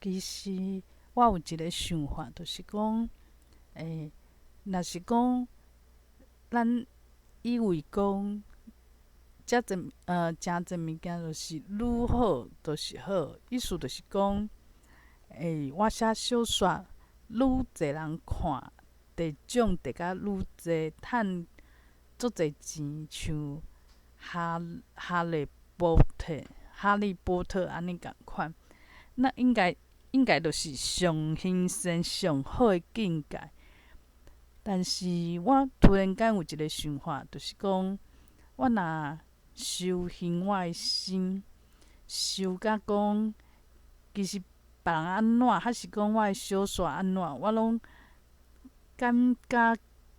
其实我有一个想法，就是讲，若是讲咱以为讲诚侪物件就是愈好就是好，意思就是讲，我写小说愈侪人看，得奖得甲愈侪，趁足侪钱，像哈利波特安尼共款。那应该就是上新鲜、上好的境界。但是我突然间有一个想法，就是讲，我若修行我的心，修甲讲，其实别人安怎，还是讲我的小说安怎，我拢感觉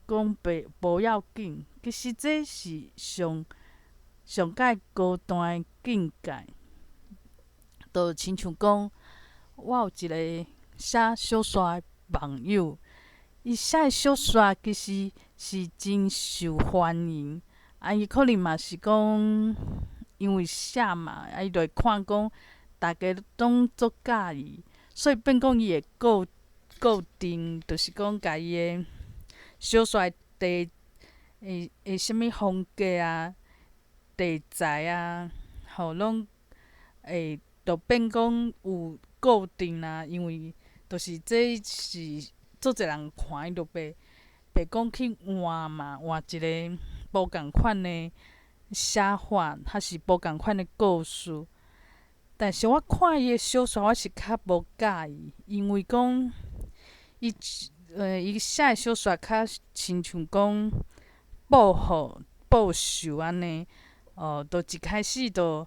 讲无要紧。其实这是上界高端的境界。就亲像讲，我有一个写小说的网友，伊写的小说其实是真受欢迎。伊可能嘛是讲，因为写嘛，伊就会看讲，大家拢足喜意，所以变讲伊会固定，就是讲，家己的小说的啥物风格啊、题材啊，拢会就变讲有固定啦。因为就是这是足侪人看，伊就袂讲去换嘛，换一个无共款的写法，还是无共款的故事。但是我看伊的小说，我是较无喜意，因为讲伊写的小说较亲像讲报仇安尼。就一开始就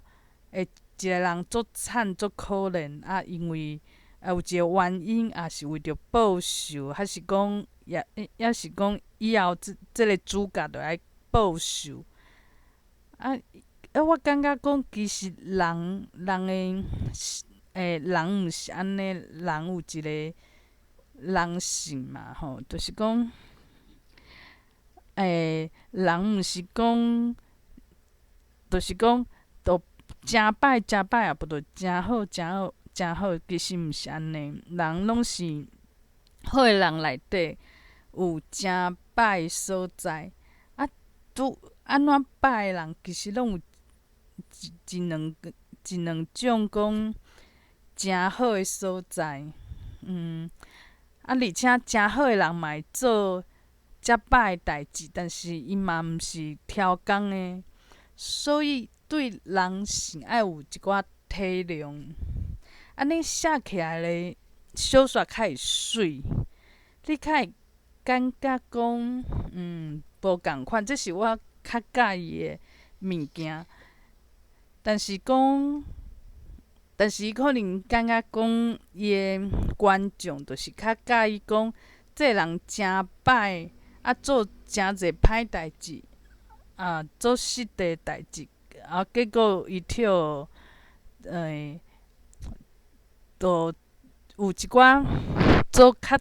会一个人足惨足可怜，因为有一个原因，也是为着报仇，还是讲也是讲以后即个主角就爱报仇。我感觉讲，其实人人毋是安尼，人有一个人性嘛，就是讲，人毋是讲，就是讲，就真歹也无着真好真好，其实毋是安尼。人拢是好诶人内底有真歹诶所在，安怎歹诶人，其实拢有一两种讲真好诶所在。而且真好诶人嘛会做遮歹诶代志，但是伊嘛毋是超工诶，所以对人性爱有一寡体谅，安尼写起来咧小说较会水，你较会感觉讲，无共款。这是我较介意诶物件。但是伊可能感觉讲，伊诶观众就是较介意讲，这个人真歹，做诚侪歹代志，做失地代志，结果伊就有一寡做较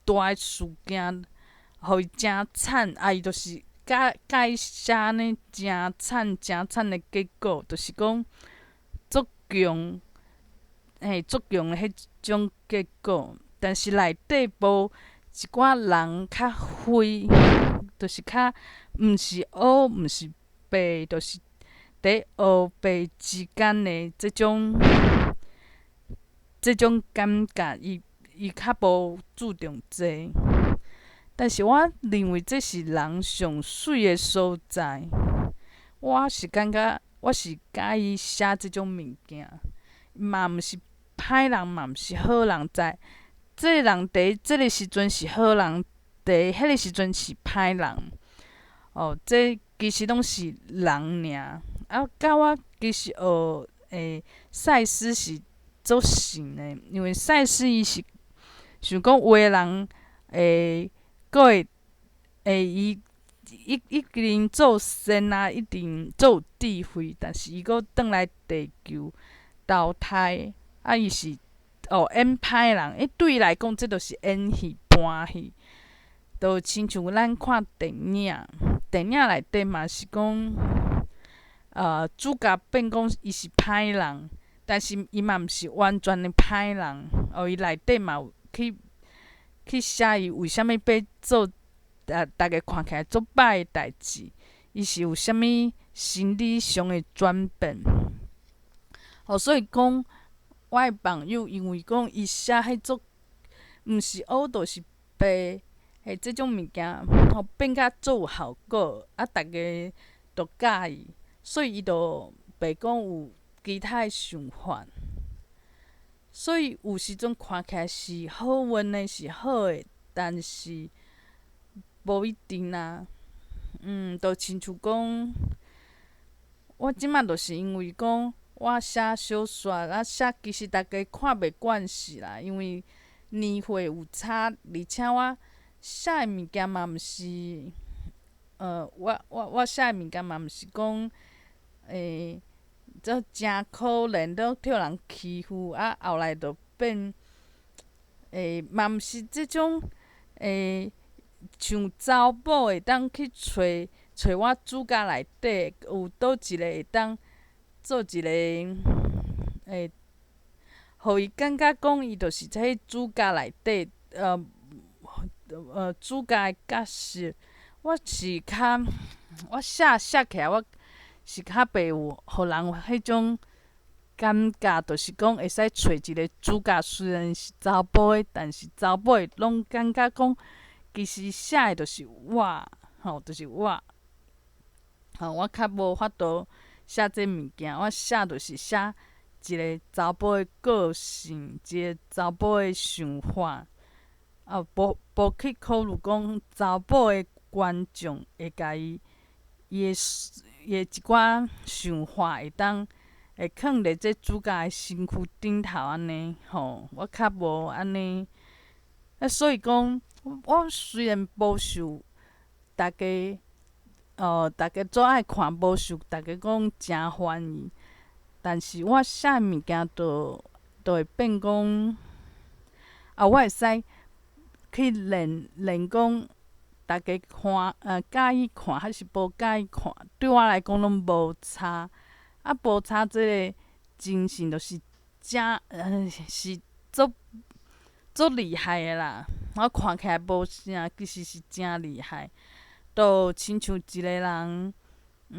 大诶事件，互伊诚惨，伊就是介意写安尼诚惨诶结果，就是讲足强，足强诶迄种结果。但是内底无一寡人较灰，就是较毋是黑毋是白，就是伫黑白之间诶这种感觉，伊较无注重这。但是我认为这是人上水诶所在。我是感觉我是介意写即种物件，嘛毋是歹人，嘛毋是好人，在这个人伫即个时阵是好人，伫迄个时阵是歹人。这其实拢是人尔。甲我其实学赛斯是足像诶，因为赛斯伊是想讲有诶人佫会一定做善啊，一定足有智慧，但是伊佫转来地球投胎，伊是演歹人。对伊来讲，这就是演戏搬戏。就亲像咱看电影，电影内底嘛是讲，主角变讲伊是歹人，但是伊嘛毋是完全的歹人，伊内底嘛有去写伊为虾米要做大家看起来足歹的代志，伊是有啥物心理上的转变。所以讲，我的朋友因为讲伊写迄足，毋是黑就是白，即种物件，变甲足有效果，大家都喜意，所以伊就袂讲有其他的想法。所以有时阵看起来是好运的，是好的，但是无一定啊。就亲像讲，我即摆就是因为讲，我写小说，写其实大家看袂惯势啦，因为年岁有差，而且我写的物件嘛毋是，我写的物件嘛毋是讲，这真可怜，都替人欺负，后来就变，嘛毋是即种，像查某会当去找我主角内底有倒一个会当做一个，互伊感觉讲伊就是迄主角内底，主角的角色。我是较，我写起来，我是较袂有互人有迄种感觉，就是讲会使找一个主角，虽然是查甫的，但是查某的拢感觉讲，其实写的就是我，就是我。我较无法度写这物件，我写就是写一个查甫的个性，一个查甫的想法，无去考虑讲查甫的观众会甲伊的一寡想法会囥伫这主角的身躯顶头安尼，我较无安尼。所以讲，我虽然无受大家，大家做爱看，无受大家讲诚欢喜，但是我写的物件就会变讲，我会使去练讲，大家看介意看还是无介意看，对我来讲拢无差。无差即个精神就是是足厉害的啦。我看起来无啥，其实是真厉害。就亲像一个人，伊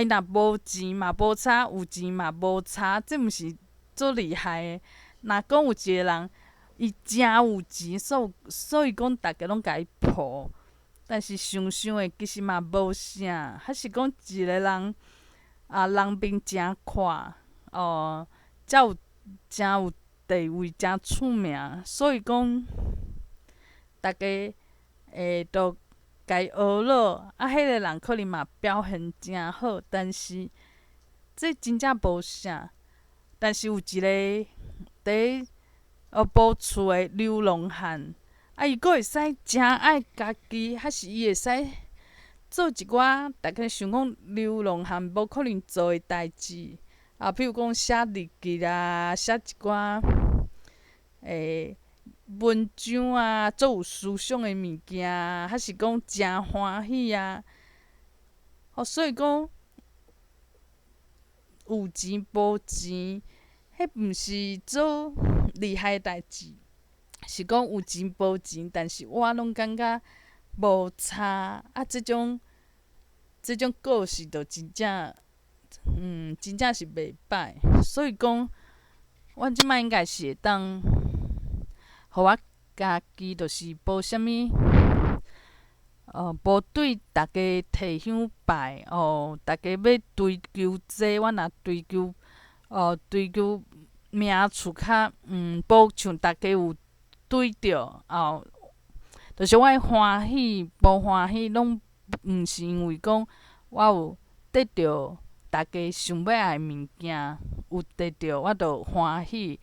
若无钱嘛无差，有钱嘛无差，这毋是足厉害的。若讲有一个人，伊真有钱，所以讲大家拢甲伊抱。但是想想的，其实嘛无啥，还是讲一个人人面诚阔，真有地位，真出名，所以讲大家都甲伊学了，迄个人可能嘛表现诚好，但是这真正无啥。但是有一个伫埔厝的流浪汉。伊阁会使诚爱家己，还是伊会使做一寡大家想讲流浪汉无可能做的代志，比如讲写日记啊，写一寡文章足有思想的物件还是讲诚欢喜啊。所以讲有钱无钱，迄毋是做厉害的代志。是讲有钱无钱，但是我拢感觉无差。即种个性就真正，真正是袂歹。所以讲，我即摆应该是会当，互我家己就是无啥物，无对大家提倡拜，大家要追求这，我若追求，名厝较，无像大家有。对着就是我欢喜无欢喜，拢毋是因为讲我有得到大家想要爱的物件，有得到我就欢喜，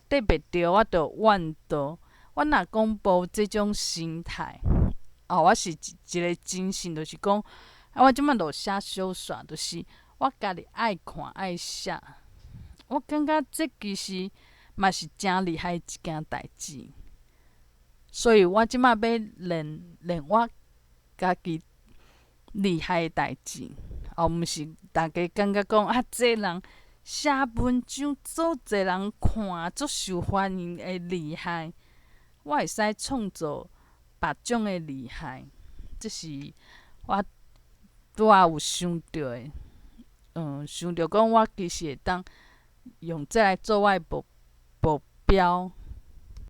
得袂到我就怨妒。我若讲无即种心态，我是一个精神，就是讲，我即摆就写小说，就是我家己爱看爱写，我感觉这其实嘛是诚厉害一件代志。所以我即摆要练我家己厉害的代志，毋是大家感觉讲这人写文章足侪人看，足受欢迎的厉害，我会使创造别种的厉害，这是我拄仔有想到的。想着讲我其实会当用这来做我的目标，